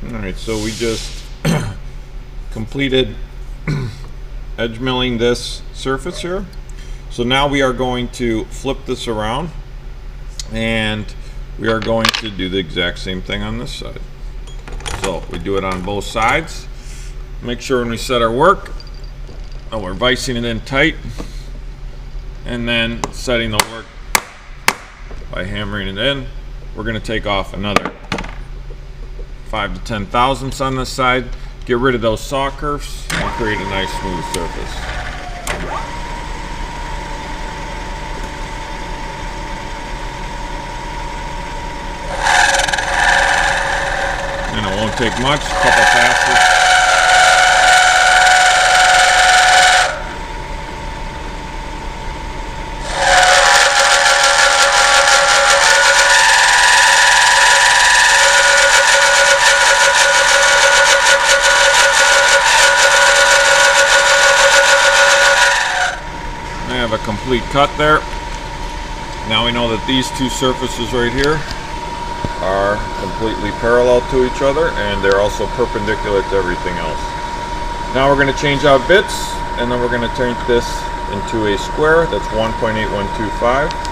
Alright, so we just completed edge milling this surface here. So now we are going to flip this around and we are going to do the exact same thing on this side. So we do it on both sides. Make sure when we set our work that we're vicing it in tight, and then setting the work by hammering it in. We're going to take off another 5 to 10 thousandths on this side, get rid of those saw curves, and create a nice smooth surface. And it won't take much, a couple passes. I have a complete cut there. Now we know that these two surfaces right here are completely parallel to each other, and they're also perpendicular to everything else. Now we're going to change out bits, and then we're going to turn this into a square that's 1.8125.